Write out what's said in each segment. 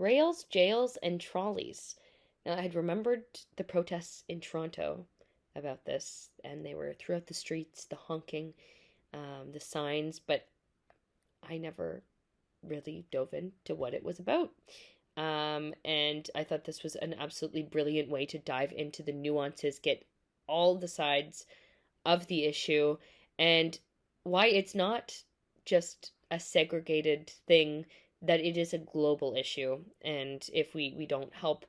Rails, jails, and trolleys. Now, I had remembered the protests in Toronto about this, and they were throughout the streets, the honking, the signs, but I never really dove into what it was about. And I thought this was an absolutely brilliant way to dive into the nuances, get all the sides of the issue, and why it's not just a segregated thing, that it is a global issue. And if we don't help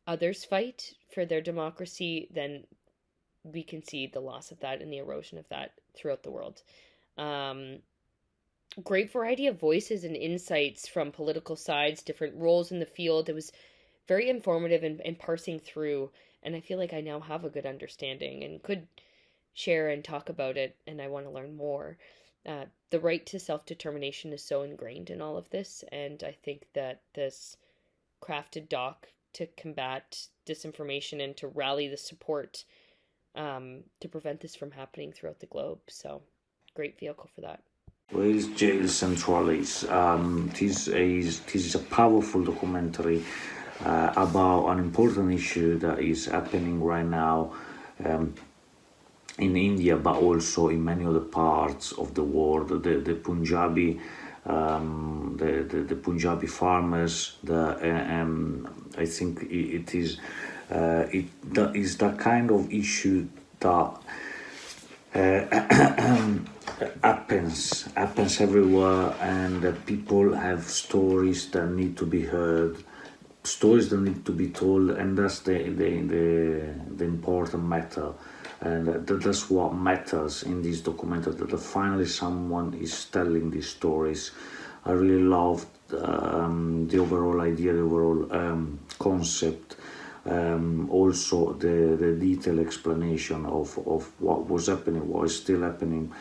others fight for their democracy, then we can see the loss of that and the erosion of that throughout the world. Um, Great variety of voices and insights from political sides, different roles in the field. It was very informative and parsing through, and I feel like I now have a good understanding and could share and talk about it, and I want to learn more. The right to self-determination is so ingrained in all of this, and I think that this crafted doc to combat disinformation and to rally the support to prevent this from happening throughout the globe. So, great vehicle for that. Wales, Jails and Trolleys. This is a powerful documentary about an important issue that is happening right now in India, but also in many other parts of the world. The Punjabi, the Punjabi farmers. I think it is that kind of issue that happens everywhere, and people have stories that need to be heard, stories that need to be told, and that's the important matter. And that's what matters in this documentary, that finally someone is telling these stories. I really loved the overall idea, the overall concept. Also the detailed explanation of what was happening, what is still happening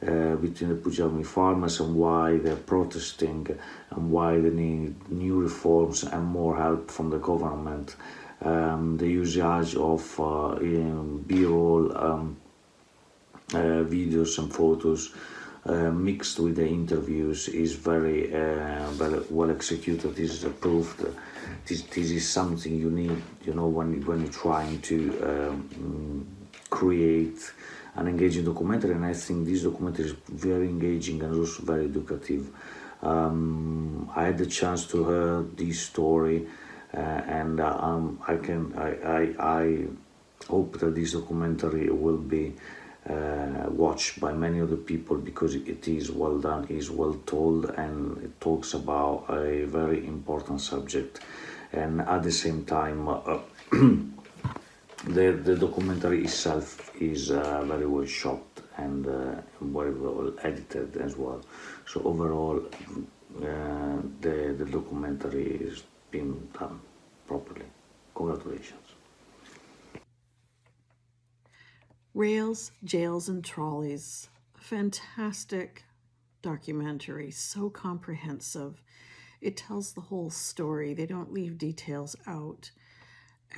between the Punjabi farmers, and why they're protesting, and why they need new reforms and more help from the government. The usage of B-roll videos and photos mixed with the interviews is very well executed. This is approved. This is something you need, when you're trying to create an engaging documentary, and I think this documentary is very engaging and also very educative. I had the chance to hear this story, and I hope that this documentary will be watched by many other people, because it is well done, is well told, and it talks about a very important subject. And at the same time, the documentary itself is very well shot and very well edited as well. So overall, the documentary has been done properly. Congratulations. Rails, Jails and Trolleys. Fantastic documentary, so comprehensive. It tells the whole story. They don't leave details out.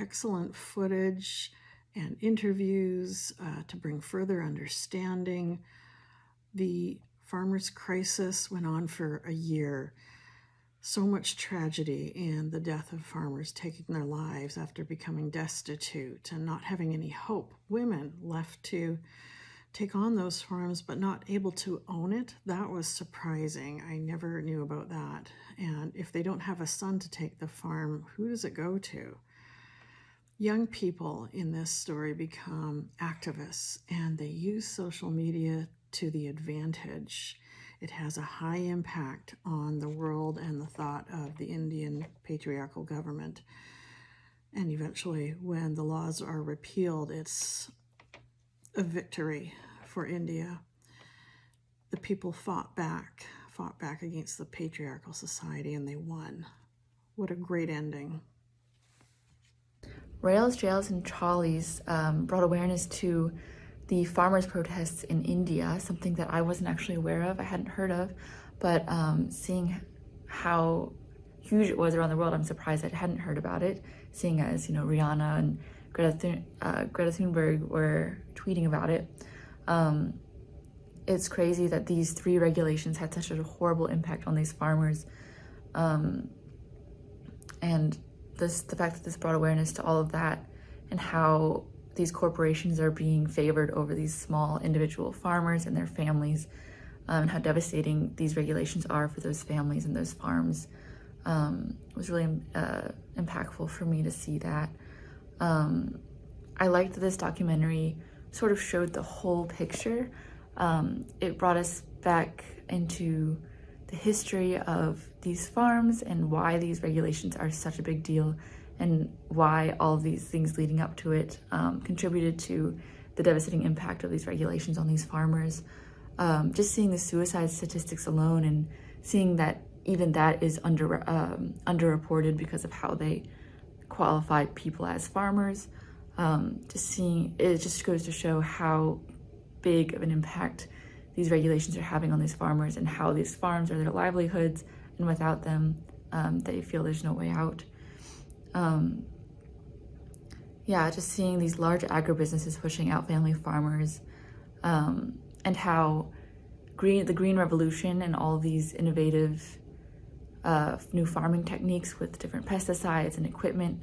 Excellent footage and interviews to bring further understanding. The farmers' crisis went on for a year. So much tragedy in the death of farmers taking their lives after becoming destitute and not having any hope. Women left to take on those farms but not able to own it. That was surprising. I never knew about that. And if they don't have a son to take the farm, who does it go to? Young people in this story become activists, and they use social media to the advantage. It has a high impact on the world and the thought of the Indian patriarchal government. And eventually, when the laws are repealed, it's a victory for India. The people fought back against the patriarchal society, and they won. What a great ending. Rails, Jails, and Trolleys brought awareness to the farmers' protests in India, something that I wasn't actually aware of, I hadn't heard of, but seeing how huge it was around the world, I'm surprised I hadn't heard about it, seeing as, Rihanna and Greta Thunberg were tweeting about it. It's crazy that these 3 regulations had such a horrible impact on these farmers. and the fact that this brought awareness to all of that and how these corporations are being favored over these small individual farmers and their families, and how devastating these regulations are for those families and those farms, was really impactful for me to see that. I liked that this documentary sort of showed the whole picture. It brought us back into the history of these farms and why these regulations are such a big deal, and why all of these things leading up to it contributed to the devastating impact of these regulations on these farmers. Just seeing the suicide statistics alone, and seeing that even that is underreported because of how they qualify people as farmers. Just seeing it just goes to show how big of an impact these regulations are having on these farmers, and how these farms are their livelihoods, and without them, they feel there's no way out. Yeah, just seeing these large agribusinesses pushing out family farmers, and how the Green Revolution and all these innovative new farming techniques with different pesticides and equipment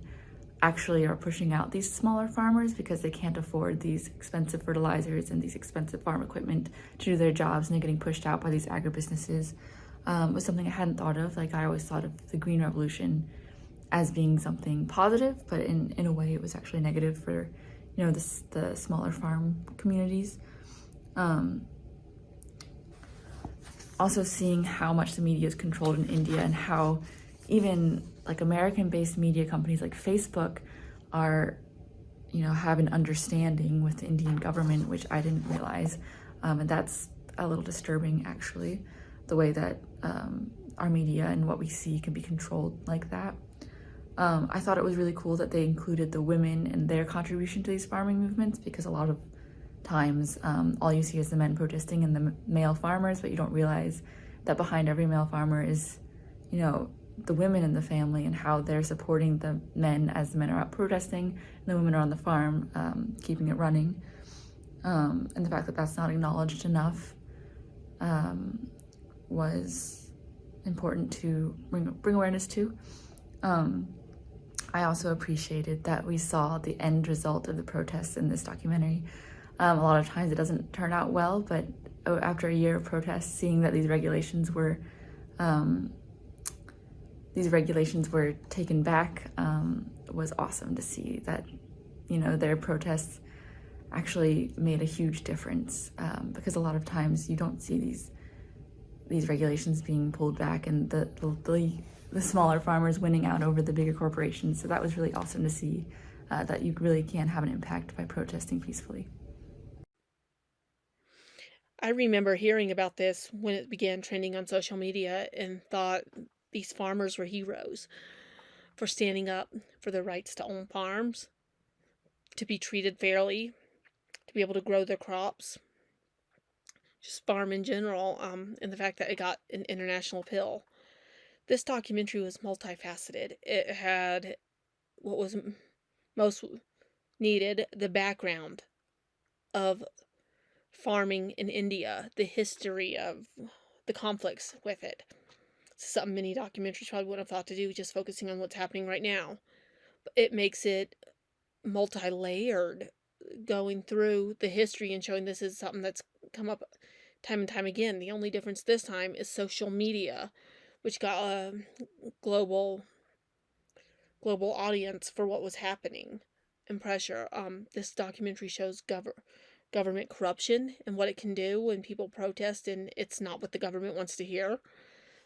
actually are pushing out these smaller farmers because they can't afford these expensive fertilizers and these expensive farm equipment to do their jobs, and they're getting pushed out by these agribusinesses. Was something I hadn't thought of. Like, I always thought of the Green Revolution as being something positive, but in a way it was actually negative for, the smaller farm communities. Also seeing how much the media is controlled in India, and how even like American-based media companies like Facebook are, have an understanding with the Indian government, which I didn't realize. And that's a little disturbing, actually, the way that our media and what we see can be controlled like that. I thought it was really cool that they included the women and their contribution to these farming movements, because a lot of times all you see is the men protesting and the male farmers, but you don't realize that behind every male farmer is, the women in the family, and how they're supporting the men as the men are out protesting, and the women are on the farm keeping it running. And the fact that that's not acknowledged enough was important to bring awareness to. I also appreciated that we saw the end result of the protests in this documentary. A lot of times it doesn't turn out well, but after a year of protests, seeing that these regulations were taken back was awesome to see that, their protests actually made a huge difference, because a lot of times you don't see these regulations being pulled back, and the smaller farmers winning out over the bigger corporations. So that was really awesome to see, that you really can have an impact by protesting peacefully. I remember hearing about this when it began trending on social media, and thought these farmers were heroes for standing up for their rights to own farms, to be treated fairly, to be able to grow their crops, just farm in general, and the fact that it got an international appeal. This documentary was multifaceted. It had what was most needed, the background of farming in India, the history of the conflicts with it. Something many documentaries probably wouldn't have thought to do, just focusing on what's happening right now. But it makes it multi-layered, going through the history and showing this is something that's come up time and time again. The only difference this time is social media, which got a global audience for what was happening, and pressure. This documentary shows government corruption and what it can do when people protest and it's not what the government wants to hear.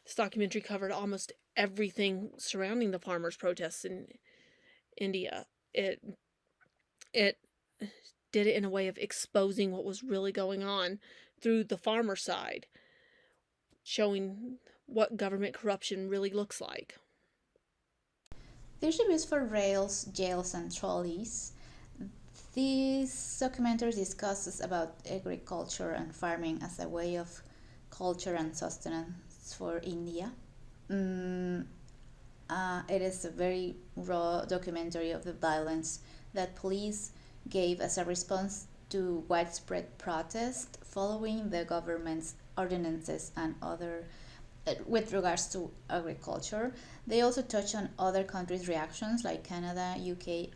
This documentary covered almost everything surrounding the farmers' protests in India. It did it in a way of exposing what was really going on through the farmer side, showing what government corruption really looks like. These reviews for Rails, Jails, and Trolleys. This documentary discusses about agriculture and farming as a way of culture and sustenance for India. It is a very raw documentary of the violence that police gave as a response to widespread protest following the government's ordinances and other with regards to agriculture. They also touch on other countries' reactions like Canada, UK,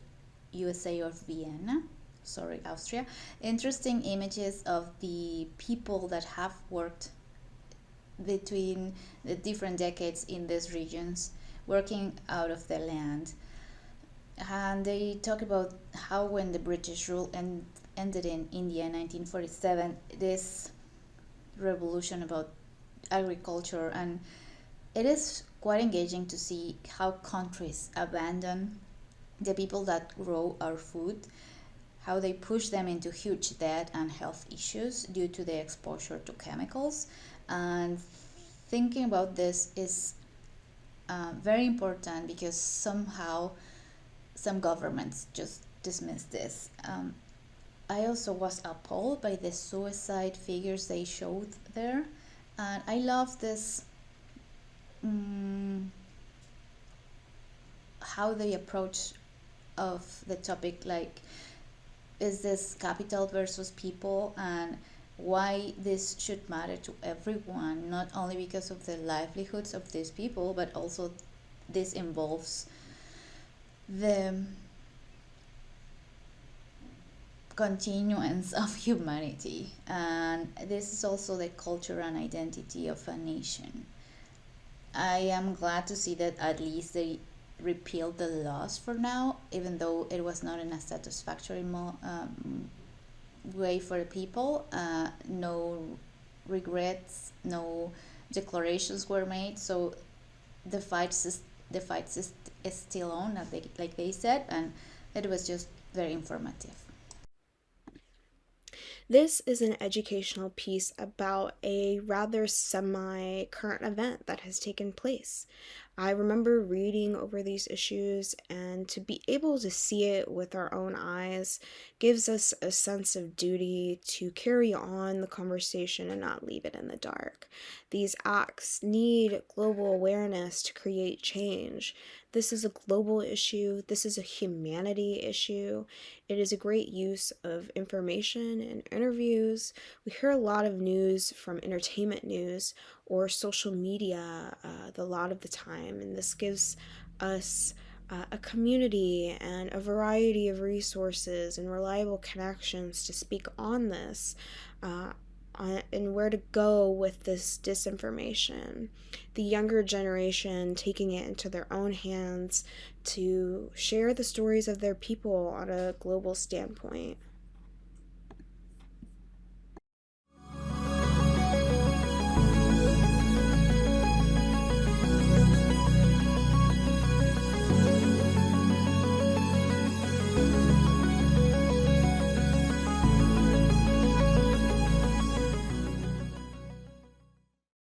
USA, or Vienna. Sorry, Austria. Interesting images of the people that have worked between the different decades in these regions, working out of the land. And they talk about how when the British rule ended in India in 1947, this revolution about agriculture, and it is quite engaging to see how countries abandon the people that grow our food, how they push them into huge debt and health issues due to the exposure to chemicals. And thinking about this is very important because somehow some governments just dismiss this. I also was appalled by the suicide figures they showed there, and I love this how they approach of the topic, like, is this capital versus people, and why this should matter to everyone, not only because of the livelihoods of these people, but also this involves the continuance of humanity, and this is also the culture and identity of a nation. I am glad to see that at least they repealed the laws for now, even though it was not in a satisfactory way for the people. No regrets, no declarations were made, so the fight is still on, like they said, and it was just very informative. This is an educational piece about a rather semi-current event that has taken place. I remember reading over these issues, and to be able to see it with our own eyes gives us a sense of duty to carry on the conversation and not leave it in the dark. These acts need global awareness to create change. This is a global issue. This is a humanity issue. It is a great use of information and interviews. We hear a lot of news from entertainment news or social media a lot of the time, and this gives us a community and a variety of resources and reliable connections to speak on this and where to go with this disinformation. The younger generation taking it into their own hands to share the stories of their people on a global standpoint.